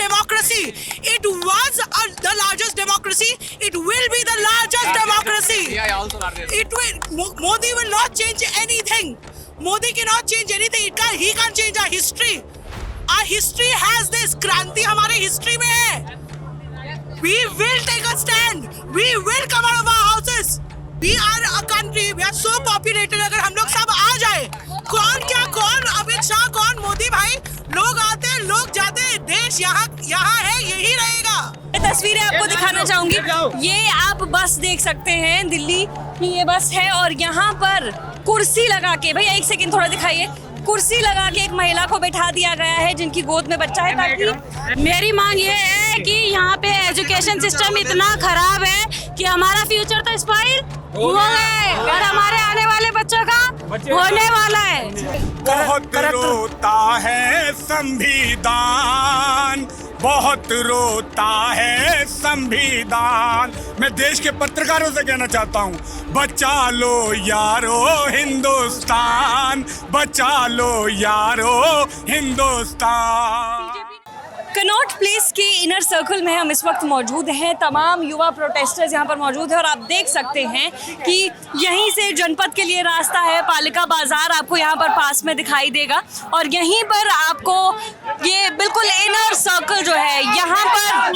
democracy. It was the largest democracy. It will be the largest democracy. Modi will not change anything. Modi cannot change anything. He can't change our history. Our history has this. क्रांति हमारे history में है. We will take a stand. We will come out of our houses. We are a country. We are so populated. अगर हम लोग सब आ जाए, कौन अमित शाह, कौन मोदी भाई, लोग आते हैं, लोग जाते हैं, देश यहाँ है, यही रहेगा। तस्वीरें आपको दिखाना चाहूंगी। ये आप बस देख सकते हैं दिल्ली की ये बस है और यहाँ पर कुर्सी लगा के, भैया एक सेकंड थोड़ा दिखाइए, कुर्सी लगा के एक महिला को बैठा दिया गया है जिनकी गोद में बच्चा है, ताकि मेरी मांग ये है कि यहाँ पे एजुकेशन सिस्टम इतना खराब है कि हमारा फ्यूचर तो स्पॉइल हुआ है और हमारे आने वाले बच्चों का होने वाला है। बहुत रोता है संविधान, बहुत रोता है संविधान। मैं देश के पत्रकारों से कहना चाहता हूँ, बचा लो यारो हिंदुस्तान, बचा लो यारो हिंदुस्तान। कनॉट प्लेस के इनर सर्कल में हम इस वक्त मौजूद हैं। तमाम युवा प्रोटेस्टर्स यहाँ पर मौजूद हैं और आप देख सकते हैं कि यहीं से जनपद के लिए रास्ता है, पालिका बाजार आपको यहाँ पर पास में दिखाई देगा और यहीं पर आपको ये बिल्कुल इनर सर्कल जो है यहाँ पर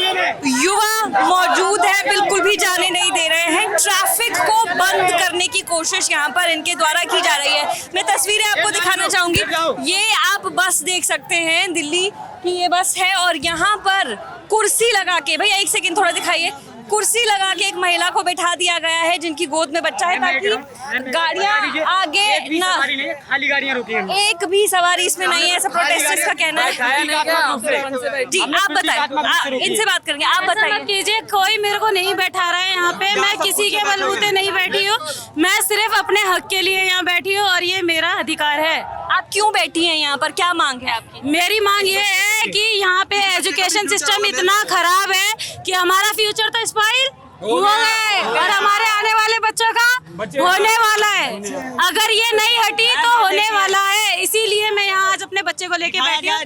युवा मौजूद है, बिल्कुल भी जाने नहीं दे रहे हैं। ट्रैफिक को बंद करने की कोशिश यहाँ पर इनके द्वारा की जा रही है। मैं तस्वीरें आपको दिखाना चाहूंगी। ये आप बस देख सकते हैं दिल्ली कि ये बस है और यहाँ पर कुर्सी लगा के, भैया एक सेकंड थोड़ा दिखाइए, कुर्सी लगा के एक महिला को बैठा दिया गया है जिनकी गोद में बच्चा है, ताकि गाड़ियाँ आगे ना, खाली गाड़ियाँ रुकी हैं। एक भी सवारी इसमें नहीं है, ऐसा प्रोटेस्टर्स का कहना है। जी आप बताइए, इनसे बात करेंगे, आप बताइए। कीजिए, कोई मेरे को नहीं बैठा रहा है यहाँ पे, मैं किसी के बलबूते नहीं बैठी हूँ, मैं सिर्फ अपने हक के लिए यहाँ बैठी हूँ और ये मेरा अधिकार है। आप क्यों बैठी हैं यहाँ पर, क्या मांग है आपकी? मेरी मांग ये है कि यहाँ पे एजुकेशन सिस्टम इतना खराब है कि हमारा फ्यूचर तो स्पॉइल हुआ है और हमारे आने वाले बच्चों का होने वाला है। अगर ये नहीं हटी तो होने वाला है, इसीलिए मैं यहाँ आज अपने बच्चे को लेके बैठी हूँ।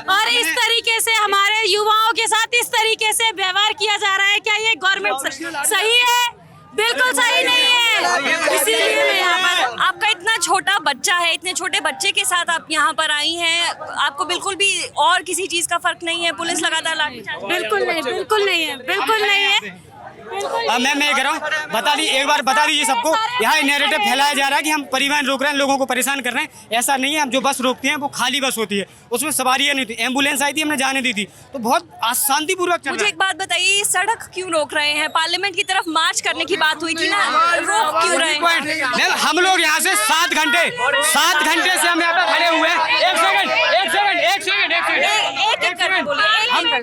और इस तरीके से हमारे युवाओं के साथ इस तरीके से व्यवहार किया जा रहा है, क्या ये गवर्नमेंट सही है? बिल्कुल सही नहीं है। इसीलिए मैं यहाँ पर, आपका इतना छोटा बच्चा है, इतने छोटे बच्चे के साथ आप यहाँ पर आई हैं, आपको बिल्कुल भी और किसी चीज का फर्क नहीं है? पुलिस लगातार लाठीचार्ज। बिल्कुल नहीं, बिल्कुल नहीं है, बिल्कुल नहीं है। मैं कह रहा हूँ, एक बार बता दीजिए सबको, यहाँ नैरेटिव फैलाया जा रहा है कि हम परिवहन रोक रहे हैं, लोगों को परेशान कर रहे हैं। ऐसा नहीं है, हम जो बस रोकते हैं वो खाली बस होती है, उसमें सवारियाँ नहीं थी, एम्बुलेंस आई थी, हमने जाने दी थी, तो बहुत शांतिपूर्वक चल रहा है। मुझे एक बात बताइए, सड़क क्यों रोक रहे हैं? पार्लियामेंट की तरफ मार्च करने की बात हुई थी ना, रोक क्यों रहे हैं? हम लोग यहाँ से 7 घंटे से हम यहाँ पे खड़े हुए हैं। एक सेकंड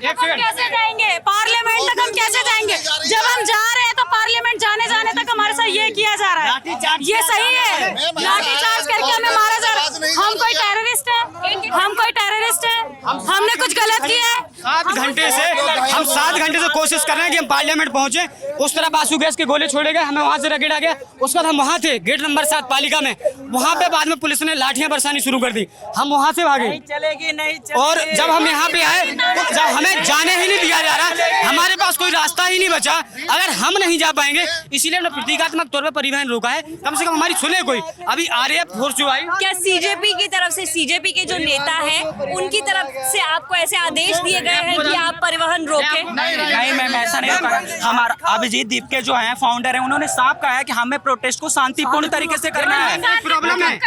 कैसे जाएंगे पार्लियामेंट तक? हम कैसे जाएंगे जब हम जा रहे हैं? तो पार्लियामेंट जाने तक हमारे साथ ये किया जा रहा है, ये सही है? लाठीचार्ज करके हमें मारा जा रहा है। हम कोई टेररिस्ट है? हम कोई टेररिस्ट है? हमने कुछ गलत किया है? 7 घंटे से कोशिश कर रहे हैं कि हम पार्लियामेंट पहुंचे। उस तरफ आंसू गैस के गोले छोड़े गए, हमें वहां से रगड़ा गया। उसके बाद हम वहां थे गेट नंबर 7 पालिका में, वहां पे बाद में पुलिस ने लाठियां बरसानी शुरू कर दी, हम वहां से भागे। और जब हम यहाँ पे आए तो जब हमें जाने ही नहीं दिया जा रहा, हमारे पास कोई रास्ता ही नहीं बचा, अगर हम नहीं जा पाएंगे, इसीलिए हमने प्रतीकात्मक तौर पर परिवहन रोका है। कम से कम हमारी सुने कोई। अभी RAF फोर्स जो आई, क्या सीजेपी की तरफ से, सीजेपी के जो नेता हैं उनकी तरफ से आपको ऐसे आदेश दिए गए हैं कि आप परिवहन रोकें? नहीं मैम, ऐसा नहीं होगा। हमारा अभिजीत दीप के जो हैं फाउंडर हैं, उन्होंने साफ कहा है कि हमें प्रोटेस्ट को शांतिपूर्ण तरीके से करना है, प्रॉब्लम है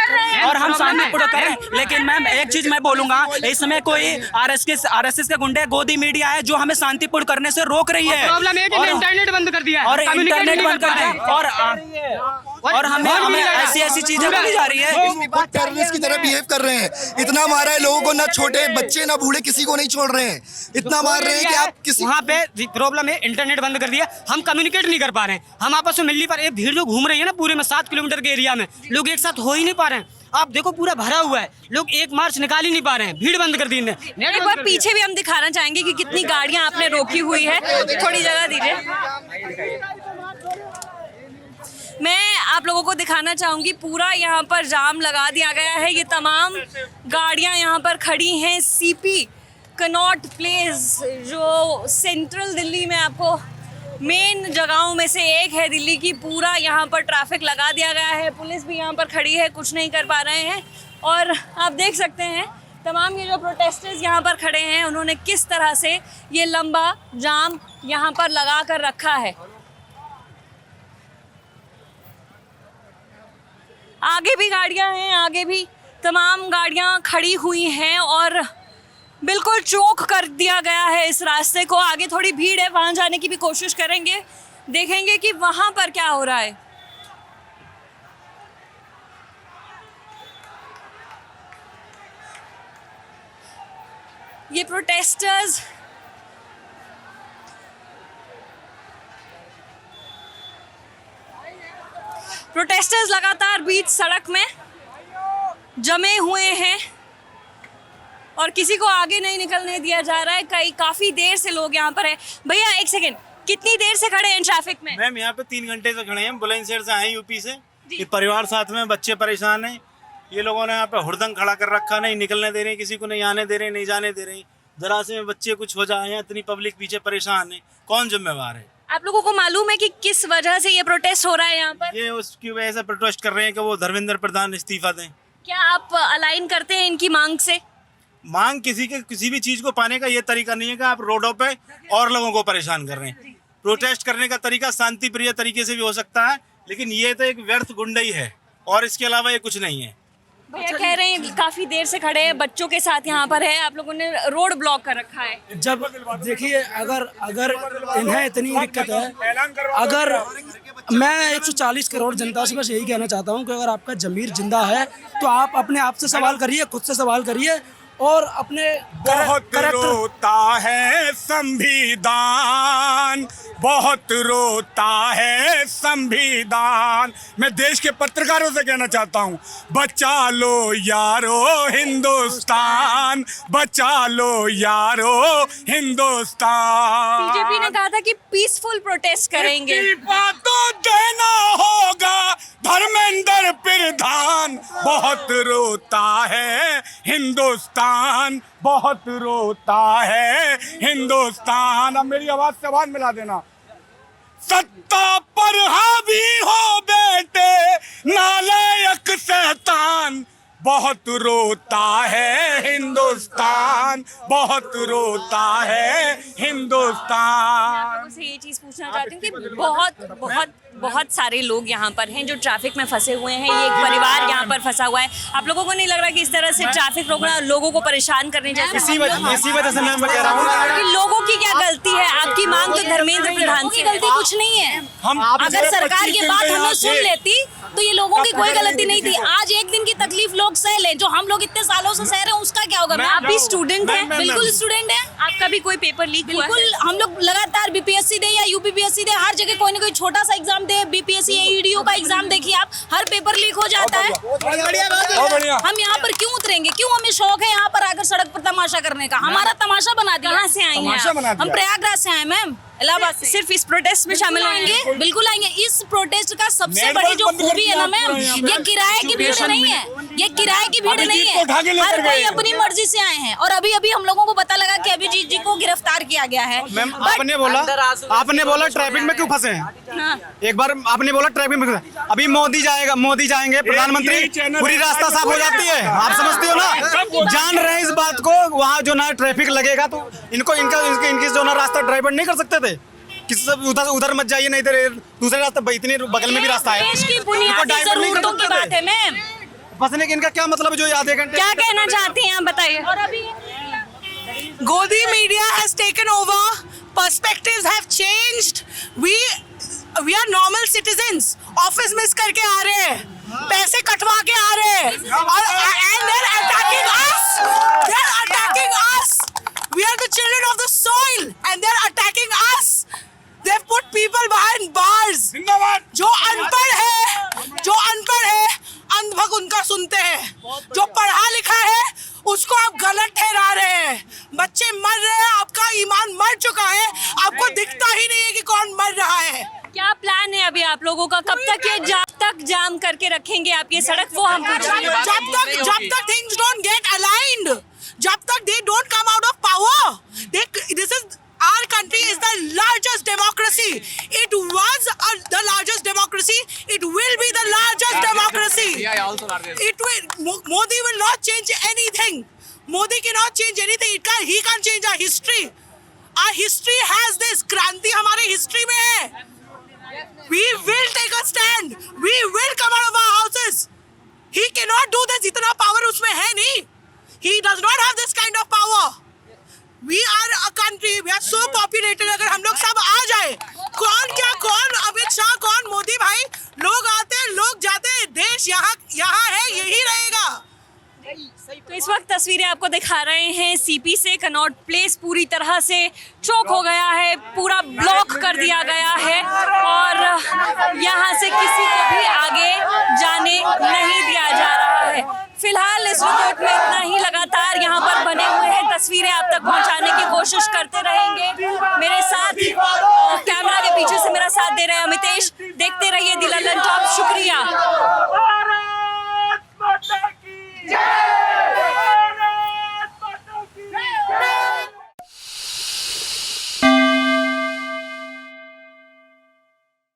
और हम शांतिपूर्ण कर रहे हैं। लेकिन मैम एक चीज मैं बोलूंगा, इस समय कोई RSS के गुंडे गोदी मीडिया है जो हमें शांतिपूर्ण करने से रोक रही है। प्रॉब्लम है कि इंटरनेट बंद कर दिया है और इंटरनेट बंद कर दिया और हमें ऐसी चीजें बोली जा रही है। टेररिस्ट की तरह बिहेव कर रहे हैं, इतना मारा है लोगों को, ना छोटे बच्चे ना बूढ़े किसी को नहीं छोड़ रहे हैं, इतना मार रहे हैं कि आप किसी। वहाँ पे प्रॉब्लम है, इंटरनेट बंद कर दिया, हम कम्युनिकेट नहीं कर पा रहे हैं, हम आपस में मिल नहीं पा रहे। ये भीड़ जो घूम रही है ना पूरे में 7 किलोमीटर के एरिया में, लोग एक साथ हो ही नहीं पा रहे हैं। आप देखो पूरा भरा हुआ है, लोग एक मार्च निकाल ही नहीं पा रहे हैं, भीड़ बंद कर दी ने। एक बार पीछे भी हम दिखाना चाहेंगे कि कितनी गाड़ियां आपने रोकी हुई है, थोड़ी जगह दीजिए। मैं आप लोगों को दिखाना चाहूंगी, पूरा यहाँ पर जाम लगा दिया गया है, ये तमाम गाड़ियां यहाँ पर खड़ी हैं। CP कनॉट प्लेस जो सेंट्रल दिल्ली में आपको मेन जगहों में से एक है दिल्ली की, पूरा यहाँ पर ट्रैफिक लगा दिया गया है। पुलिस भी यहाँ पर खड़ी है, कुछ नहीं कर पा रहे हैं। और आप देख सकते हैं तमाम ये जो प्रोटेस्टर्स यहाँ पर खड़े हैं, उन्होंने किस तरह से ये लंबा जाम यहाँ पर लगा कर रखा है। आगे भी गाड़ियाँ हैं, आगे भी तमाम गाड़ियाँ खड़ी हुई हैं और बिल्कुल चौक कर दिया गया है इस रास्ते को। आगे थोड़ी भीड़ है, वहाँ जाने की भी कोशिश करेंगे, देखेंगे कि वहाँ पर क्या हो रहा है। ये प्रोटेस्टर्स लगातार बीच सड़क में जमे हुए हैं और किसी को आगे नहीं निकलने दिया जा रहा है। काफी देर से लोग यहाँ पर हैं। भैया एक सेकेंड, कितनी देर से खड़े हैं ट्रैफिक में? मैम यहाँ पे 3 घंटे से खड़े हैं। बुलंदशहर से आए यूपी से। ये परिवार साथ में, बच्चे परेशान हैं। ये लोगों ने यहाँ पे हुड़दंग खड़ा कर रखा, नहीं निकलने दे रहे, किसी को नहीं आने दे रहे, नहीं जाने दे रहे। जरा से में बच्चे कुछ हो जाए हैं, इतनी पब्लिक पीछे परेशान है, कौन जिम्मेवार है? आप लोगों को मालूम है कि किस वजह से ये प्रोटेस्ट हो रहा है यहाँ पर? ये उसकी वजह से प्रोटेस्ट कर रहे हैं कि वो धर्मेंद्र प्रधान इस्तीफा दें। क्या आप अलाइन करते हैं इनकी मांग से? मांग किसी भी चीज को पाने का ये तरीका नहीं है कि आप रोडों पे और लोगों को परेशान कर रहे हैं। प्रोटेस्ट करने का तरीका शांति प्रिय तरीके से भी हो सकता है, लेकिन ये तो एक व्यर्थ गुंडाई है और इसके अलावा ये कुछ नहीं है। भैया कह रहे हैं काफी देर से खड़े हैं, बच्चों के साथ यहाँ पर है, आप लोगों ने रोड ब्लॉक कर रखा है। जब देखिए अगर इन्हें इतनी दिक्कत है, अगर मैं 140 करोड़ जनता से बस यही कहना चाहता हूँ कि अगर आपका जमीर जिंदा है तो आप अपने आप से सवाल करिए, खुद से सवाल करिए और अपने बहुत रोता है संविधान, बहुत रोता है संविधान। मैं देश के पत्रकारों से कहना चाहता हूँ, बचा लो यारो हिंदुस्तान, बचा लो यारो हिंदुस्तान। बीजेपी ने कहा था कि पीसफुल प्रोटेस्ट करेंगे। इस्तीफा तो देना होगा धर्मेंद्र प्रधान, बहुत रोता है हिंदुस्तान, बहुत रोता है हिंदुस्तान। अब मेरी आवाज से आवाज मिला देना। सत्ता पर हावी हो बेटे नालायक शैतान, बहुत रोता है हिंदुस्तान, बहुत रोता है हिंदुस्तान। मैं ये चीज पूछना चाहती हूँ कि बहुत बहुत बहुत सारे लोग यहाँ पर हैं जो ट्रैफिक में फंसे हुए हैं। ये एक परिवार यहाँ पर फंसा हुआ है। आप लोगों को नहीं लग रहा कि इस तरह से ट्रैफिक रोकना लोगों को परेशान करने जैसा? इसी वजह से मैं कह रहा हूँ कि लोगों की क्या गलती है? आपकी मांग तो धर्मेंद्र प्रधान की गलती कुछ नहीं है। अगर सरकार की बात हमें सुन लेती तो ये लोगों की कोई गलती नहीं थी। आज एक दिन की तकलीफ लोग सह लें, जो हम लोग इतने सालों से सह रहे हैं उसका क्या होगा? आप भी स्टूडेंट हैं? बिल्कुल स्टूडेंट है। आपका भी कोई पेपर लीक हुआ है? बिल्कुल, हम लोग लगातार बीपीएससी दे या यूपीपीएससी दे, हर जगह कोई ना कोई छोटा सा एग्जाम दे। बीपीएससी ईडीओ का एग्जाम देखिए आप, हर पेपर लीक हो जाता है। हम यहाँ पर क्यों उतरेंगे? क्यों हमें शौक है यहाँ पर आकर सड़क पर तमाशा करने का? हमारा तमाशा बना दिया। कहाँ से आई हैं? हम प्रयागराज से आए मैम, इलाहाबाद से। सिर्फ इस प्रोटेस्ट में शामिल होंगे? बिल्कुल आएंगे। इस प्रोटेस्ट का सबसे बड़ी जो खूबी है ना मैम, ये किराए की भीड़ नहीं है, ये किराए की भीड़ नहीं है। हर कोई अपनी मर्जी से आए हैं और अभी अभी हम लोगों को पता लगा कि अभिजीत जी को गिरफ्तार किया गया है। मैम आपने बोला ट्रैफिक में क्यों फंसे हैं? हाँ। एक बार आपने बोला ट्रैफिक में, अभी मोदी जाएंगे प्रधानमंत्री, पूरी रास्ता साफ हो जाती है। आप समझते हो ना, जान रहे हैं इस बात को। वहाँ जो ना ट्रैफिक लगेगा तो इनकी जो ना रास्ता ड्राइवर नहीं कर सकते थे। किसी से उधर मत जाइए, नहीं इधर दूसरे रास्ते, इतने बगल में भी रास्ता है। देश की बुनियादी जरूरतों की बात है मैम। फंसने के इनका क्या मतलब है? जो आधे घंटे क्या कहना चाहती हैं आप बताइए। और अभी Godi media has taken over. Perspectives have changed. We are normal citizens. Office miss करके आ रहे हैं, पैसे कटवा के आ रहे हैं, and they're attacking us. They're attacking us. We are the children of the soil, and they're attacking us. They've put people behind bars. जो अनपढ़ है, अंधभग उनका सुनते हैं। जो पढ़ा लिखा है उसको आप गलत ठहरा रहे हैं। बच्चे मर रहे हैं, आपका ईमान मर चुका है, आपको दिखता ही नहीं है कि कौन मर रहा है। क्या प्लान है अभी आप लोगों का? कब तक जाम करके रखेंगे आप ये सड़क? वो हम जब तक things don't get aligned, जब तक they don't come out of power, Modi cannot change anything. He can't change our history. Our history has this. क्रांति हमारे history में है. We will take a stand. We will come out of our houses. He cannot do this. इतना power उसमें है नहीं. He does not have this kind of power. We are a country. We are so populated. अगर हम लोग सब आ जाए, कौन अमित शाह, कौन मोदी भाई, लोग आते हैं, लोग जाते हैं, देश यहाँ है, यही रहेगा. तो इस वक्त तस्वीरें आपको दिखा रहे हैं सीपी से. कनॉट प्लेस पूरी तरह से चौक हो गया है, पूरा ब्लॉक कर दिया गया है और यहाँ से किसी को भी आगे जाने नहीं दिया जा रहा है. फिलहाल इस रिपोर्ट में इतना ही. लगातार यहाँ पर बने हुए हैं, तस्वीरें आप तक पहुँचाने की कोशिश करते रहेंगे. मेरे साथ कैमरा के पीछे से मेरा साथ दे रहे हैं अमितेश. देखते रहिए दी लंदन टॉप. शुक्रिया.